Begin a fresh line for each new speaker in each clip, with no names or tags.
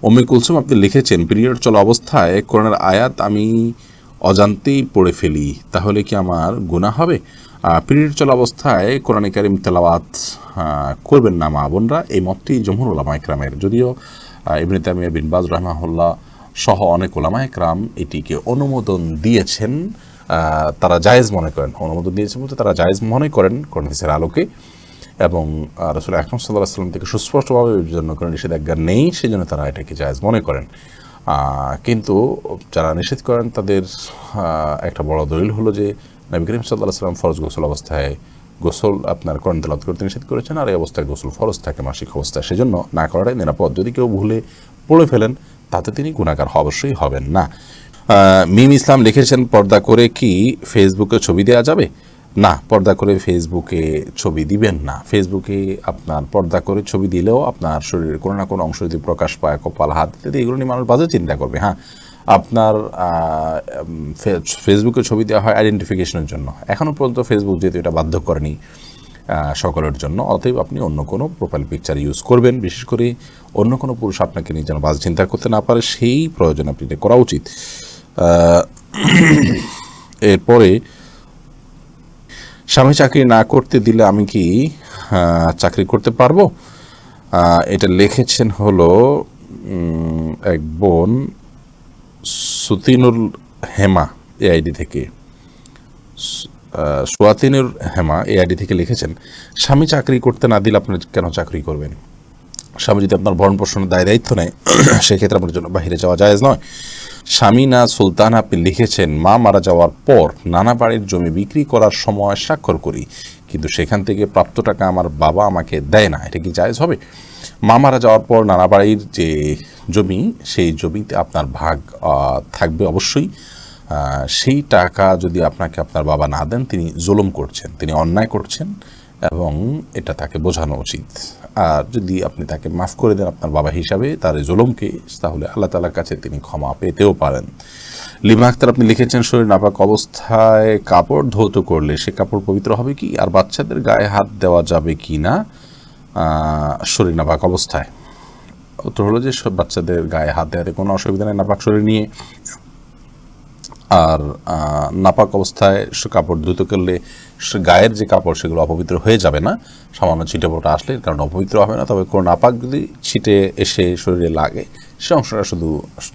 উম্মে কুলসুম আপনি লিখেছেন, পিরিয়ড চলা অবস্থায় কোরআনের আয়াত আমি অজান্তেই পড়ে ফেলি, তাহলে কি আমার গুনাহ হবে? পিরিয়ড চলা অবস্থায় কোরআনে কারিম তেলাওয়াত করবেন না মা বোনরা, এই মতটি জমহুর উলামা ইকরামের। যদিও ইবনে তাইমিয়া, বিন বাজ রাহিমাহুল্লাহ সহ অনেক উলামা ইকরাম এটিকে অনুমোদন দিয়েছেন, তারা জায়েজ মনে করেন। অনুমোদন দিয়েছেন বলতে তারা জায়েজ মনে করেন কোরআন হাদিসের আলোকে, এবং রাসূল আকরাম সাল্লাল্লাহু আলাইহি ওয়াসাল্লাম থেকে সুস্পষ্টভাবে জন্য কোনো নিষেধাজ্ঞা নেই, সেজন্য তারা এটাকে জায়েজ মনে করেন। কিন্তু যারা নিষেধ করেন তাদের একটা বড় দলিল হলো যে নবী করিম সাল্লাল্লাহু আলাইহি ওয়াসাল্লাম ফরজ গোসল অবস্থায় গোসল আপনার কোরআন তেলাওয়াত করতে নিষেধ করেছেন, আর এই অবস্থায় গোসল ফরজ থাকে মাসিক অবস্থায়, সেজন্য না করাটাই নিরাপদ। যদি কেউ ভুলে পড়ে ফেলেন তাতে তিনি গুনাহগার অবশ্যই হবেন না। মিম ইসলাম লিখেছেন, পর্দা করে কি ফেসবুকে ছবি দেওয়া যাবে? না, পর্দা করে ফেসবুকে ছবি দিবেন না। ফেসবুকে আপনার পর্দা করে ছবি দিলেও আপনার শরীরের কোনো না কোনো অংশ যদি প্রকাশ পায়, কপাল, হাত ইত্যাদি, এগুলো নিয়ে মানুষ বাজে চিন্তা করবে। হ্যাঁ, আপনার ফেসবুকে ছবি দেওয়া হয় আইডেন্টিফিকেশনের জন্য। এখনও পর্যন্ত ফেসবুক যেহেতু এটা বাধ্য করেনি সকলের জন্য, অতএব আপনি অন্য কোনো প্রোফাইল পিকচার ইউজ করবেন, বিশেষ করে অন্য কোনো পুরুষ আপনাকে নিয়ে যেন বাজে চিন্তা করতে না পারে, সেই প্রয়োজন আপনি এটা করা উচিত। এরপরে, স্বামী চাকরি না করতে দিলে আমি কি চাকরি করতে পারবো? এটা লিখেছেন হলো এক বোন সুতিনুল হেমা এআইডি থেকে, সোয়াতিনুর হেমা এআইডি থেকে লিখেছেন, স্বামী চাকরি করতে না দিলে আপনি কেন চাকরি করবেন? স্বামী যদি আপনার ভরণ পোষণের দায়িত্ব নেয়, সেক্ষেত্রে আপনার জন্য বাইরে যাওয়া জায়েজ নয়। স্বামীনা সুলতান আপনি লিখেছেন, মা মারা যাওয়ার পর নানা বাড়ির জমি বিক্রি করার সময় স্বাক্ষর করি, কিন্তু সেখান থেকে প্রাপ্ত টাকা আমার বাবা আমাকে দেয় না, এটা কি জায়েজ হবে? মা মারা যাওয়ার পর নানা বাড়ির যে জমি, সেই জমিতে আপনার ভাগ থাকবে অবশ্যই। সেই টাকা যদি আপনাকে আপনার বাবা না দেন, তিনি জুলুম করছেন, তিনি অন্যায় করছেন, এবং এটা তাকে বোঝানো উচিত। আর যদি আপনি তাকে মাফ করে দেন আপনার বাবা হিসাবে তার জুলুমকে, তাহলে আল্লাহ তাআলার কাছে তিনি ক্ষমা পেতেও পারেন। লিমা আক্তার আপনি লিখেছেন, শরীর নাপাক অবস্থায় কাপড় ধৌত করলে সে কাপড় পবিত্র হবে কি? আর বাচ্চাদের গায়ে হাত দেওয়া যাবে কি না শরীর নাপাক অবস্থায়? উত্তর হলো যে বাচ্চাদের গায়ে হাত দেওয়াতে কোনো অসুবিধা নেই নাপাক শরীর নিয়ে। আর নাপাক অবস্থায় কাপড় ধুত করলে গায়ের যে কাপড় সেগুলো অপবিত্র হয়ে যাবে না, সামান্য ছিটে ফোটা আসলে এর কারণে অপবিত্র হবে না। তবে কোনো নাপাক যদি ছিটে এসে শরীরে লাগে, সে অংশটা শুধু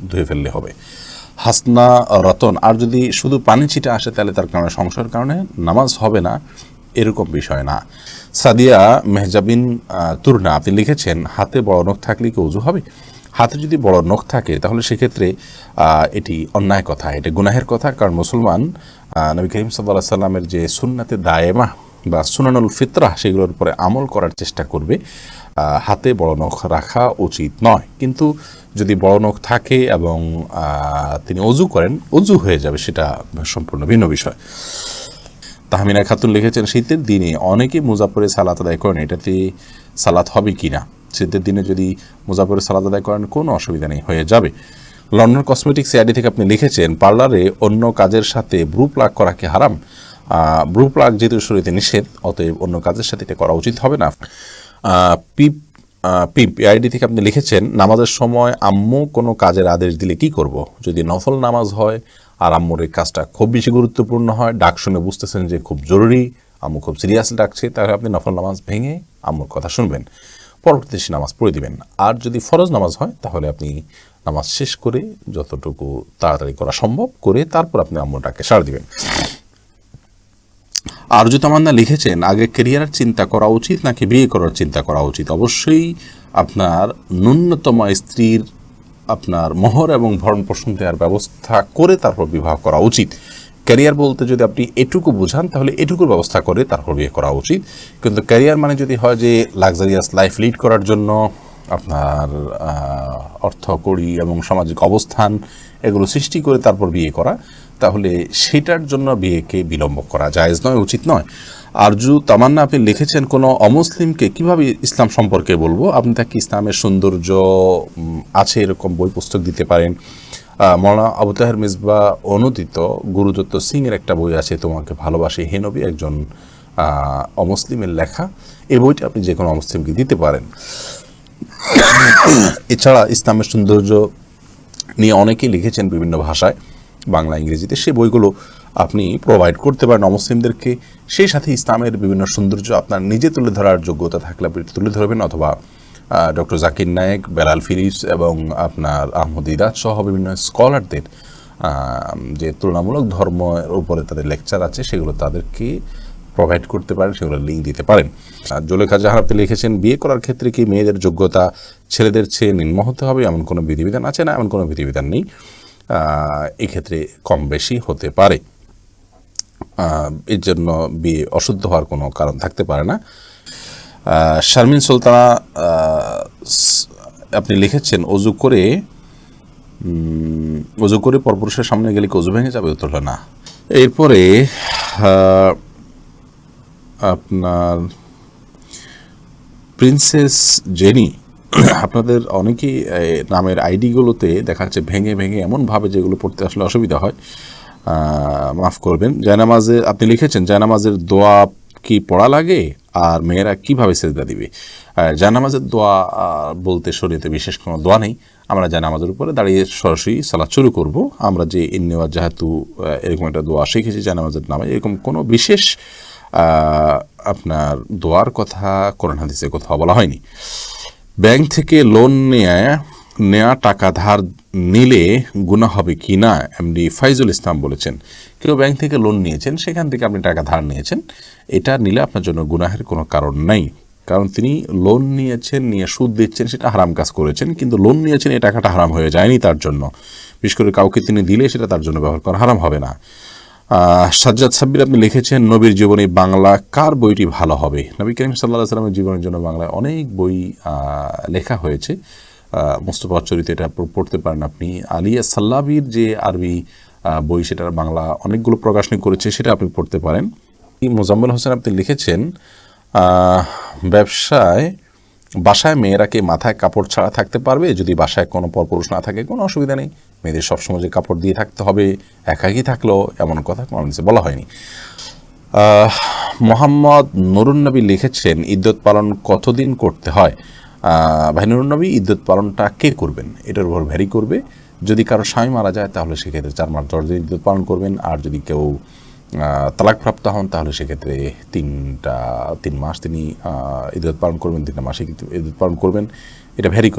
ধুয়ে ফেললে হবে। হাসনা রতন, আর যদি শুধু পানি ছিটে আসে তাহলে তার কারণে সংশয়ের কারণে নামাজ হবে না, এরকম বিষয় না। সাদিয়া মেহজাবিন তুরনা আপনি লিখেছেন, হাতে বড় নখ থাকলে কি ওযু হবে? হাতে যদি বড় নখ থাকে তাহলে সেক্ষেত্রে এটি অন্যায় কথা, এটা গুনাহের কথা। কারণ মুসলমান নবী করিম সাল্লাল্লাহু আলাইহি সাল্লামের যে সুন্নাতে দায়েমা বা সুনানুল ফিতরাহ, সেগুলোর উপরে আমল করার চেষ্টা করবে। হাতে বড় নখ রাখা উচিত নয়, কিন্তু যদি বড় নখ থাকে এবং তিনি অজু করেন, অজু হয়ে যাবে, সেটা সম্পূর্ণ ভিন্ন বিষয়। তাহমিনা খাতুন লিখেছেন, শীতের দিনে অনেকে মুজাফরে সালাত আদায় করেন, এটাতে সালাত হবে কি না? শীতের দিনে যদি মুজাফরে সালাত আদায় করেন কোনো অসুবিধা নেই, হয়ে যাবে। লন্ডন কসমেটিক্স আইডি থেকে আপনি লিখেছেন, পার্লারে অন্য কাজের সাথে ব্রু প্লাগ করা কি হারাম? ব্রু প্লাগ যেহেতু শরীরে নিষেধ, অতএব অন্য কাজের সাথে এটা করা উচিত হবে না। পিপ আইডি থেকে আপনি লিখেছেন, নামাজের সময় আম্মু কোনো কাজের আদেশ দিলে কি করব? যদি নফল নামাজ হয় আর আম্মুর এই কাজটা খুব বেশি গুরুত্বপূর্ণ হয়, ডাক শুনে বুঝতেছেন যে খুব জরুরি, আম্মু খুব সিরিয়াসলি ডাকছে, তাহলে আপনি নফল নামাজ ভেঙে আম্মুর কথা শুনবেন, পরবর্তীতে সে নামাজ পড়ে দিবেন। আর যদি ফরজ নামাজ হয় তাহলে আপনি নামাজ শেষ করে যতটুকু তাড়াতাড়ি করা সম্ভব করে তারপর আপনি আম্মুর ডাকে সাড়া দিবেন। আরজু তামান্না লিখেছেন, আগে ক্যারিয়ারের চিন্তা করা উচিত নাকি বিয়ে করার চিন্তা করা উচিত? অবশ্যই আপনার ন্যূনতম স্ত্রীর আপনার মোহর এবং ভরণ পোষণ দেওয়ার ব্যবস্থা করে তারপর বিবাহ করা উচিত। ক্যারিয়ার বলতে যদি আপনি এটুকু বোঝান তাহলে এটুকুর ব্যবস্থা করে তারপর বিয়ে করা উচিত। কিন্তু ক্যারিয়ার মানে যদি হয় যে লাক্সারিয়াস লাইফ লিড করার জন্য আপনার অর্থ কড়ি এবং সামাজিক অবস্থান এগুলো সৃষ্টি করে তারপর বিয়ে করা, তাহলে সেটার জন্য বিয়েকে বিলম্ব করা জায়েজ নয়, উচিত নয়। আরজু তামান্না আপনি লিখেছেন, কোনো অমুসলিমকে কিভাবে ইসলাম সম্পর্কে বলবো? আপনি তাকে ইসলামের সৌন্দর্য আছে এরকম বই পুস্তক দিতে পারেন। মৌলানা আবু তাহের মিসবাহ অনুদিত গুরুদত্ত সিং এর একটা বই আছে, তোমাকে ভালোবাসি হে নবী, একজন অমুসলিমের লেখা। এই বইটা আপনি যে কোনো অমুসলিমকে দিতে পারেন। এছাড়া ইসলামের সৌন্দর্য নিয়ে অনেকেই লিখেছেন বিভিন্ন ভাষায়, বাংলা ইংরেজিতে। সেই বইগুলো আপনি প্রোভাইড করতে পারেন অমুসলিমদেরকে। সেই সাথে ইসলামের বিভিন্ন সৌন্দর্য আপনার নিজে তুলে ধরার যোগ্যতা থাকলে আপনি তুলে ধরবেন, অথবা ডক্টর জাকির নায়েক, বেলাল ফিলিপস এবং আপনার আহমদুল্লাহ সহ বিভিন্ন স্কলারদের যে তুলনামূলক ধর্মের উপরে তাদের লেকচার আছে সেগুলো তাদেরকে প্রোভাইড করতে পারেন, সেগুলো লিঙ্ক দিতে পারেন। জুলেখা জাহান আপনি লিখেছেন, বিয়ে করার ক্ষেত্রে কি মেয়েদের যোগ্যতা ছেলেদের চেয়ে নিম্ন হতে হবে এমন কোনো বিধিবিধান আছে? না, এমন কোনো বিধিবিধান নেই, এক্ষেত্রে কম বেশি হতে পারে, এর জন্য বিয়ে অশুদ্ধ হওয়ার কোনো কারণ থাকতে পারে না। শারমিন সুলতানা আপনি লিখেছেন, অজু করে পরপুরুষের সামনে গেলে কি অজু ভেঙে যাবে? উত্তর হলো না। এরপরে আপনার প্রিন্সেস জেনি, আপনাদের অনেকেই নামের আইডিগুলোতে দেখা যাচ্ছে ভেঙে এমনভাবে যেগুলো পড়তে আসলে অসুবিধা হয়, মাফ করবেন। জায়নামাজে আপনি লিখেছেন, জায়নামাজের দোয়া কি পড়া লাগে আর মেয়েরা কিভাবে সেজদা দিবে? জায়নামাজের দোয়া বলতে শরীয়তে বিশেষ কোনো দোয়া নেই। আমরা জায়নামাজের উপরে দাঁড়িয়ে সরাসরি সালাত শুরু করব। আমরা যে ইন্নেওয়া যেহেতু এরকম একটা দোয়া শিখেছি জায়নামাজের নামে, এরকম কোনো বিশেষ আপনার দোয়ার কথা কোরআন হাদিসে কোথাও বলা হয়নি। ব্যাংক থেকে লোন নেয়া টাকা ধার নিলে গুনাহ হবে কি না, এমডি ফাইজুল ইসলাম বলেছেন। কেউ ব্যাংক থেকে লোন নিয়েছেন, সেখান থেকে আপনি টাকা ধার নিয়েছেন, এটা নিলে আপনার জন্য গুনাহের কোনো কারণ নাই। কারণ তিনি লোন নিয়েছেন, নিয়ে সুদ দিচ্ছেন, সেটা হারাম কাজ করেছেন, কিন্তু লোন নিয়েছেন এই টাকাটা হারাম হয়ে যায়নি তার জন্য। বিশেষ করে কাউকে তিনি দিলে সেটা তার জন্য ব্যবহার করা হারাম হবে না। সাজ্জাদ সাব্বির আপনি লিখেছেন, নবীর জীবনী বাংলা কার বইটি ভালো হবে? নবী করিম সাল্লাল্লাহু আলাইহি ওয়াসাল্লামের জীবনের জন্য বাংলায় অনেক বই লেখা হয়েছে। মুস্তাফা চরিত্র এটা পড়তে পারেন আপনি। আলিয়া সাল্লাবির যে আরবি বই, সেটার বাংলা অনেকগুলো প্রকাশনী করেছে, সেটা আপনি পড়তে পারেন। মোজাম্মেল হোসেন আপনি লিখেছেন, বাসায় মেয়েরা কি মাথায় কাপড় ছাড়া থাকতে পারবে? যদি বাসায় কোনো পরপুরুষ না থাকে কোনো অসুবিধা নেই, মেয়েদের সবসময় যে কাপড় দিয়ে থাকতে হবে, একাকী থাকলেও এমন কথা কোনো বলা হয়নি। মোহাম্মদ নুরুন্নবী লিখেছেন, ইদ্যত পালন কতদিন করতে হয়? ভাই নুরুন্নবী, ইদ্যত পালনটা কে করবেন এটার উপর ভ্যারি করবে। যদি কারো স্বামী মারা যায় তাহলে সেক্ষেত্রে 4 মাস 10 দিন ইদ্যত পালন করবেন, আর যদি কেউ তালাকপ্রাপ্ত হন তাহলে সেক্ষেত্রে 3 মাস তিনি ইদ্যত পালন করবেন, 3 মাসে ইদ্যত পালন করবেন, এটা ভ্যারি করবে।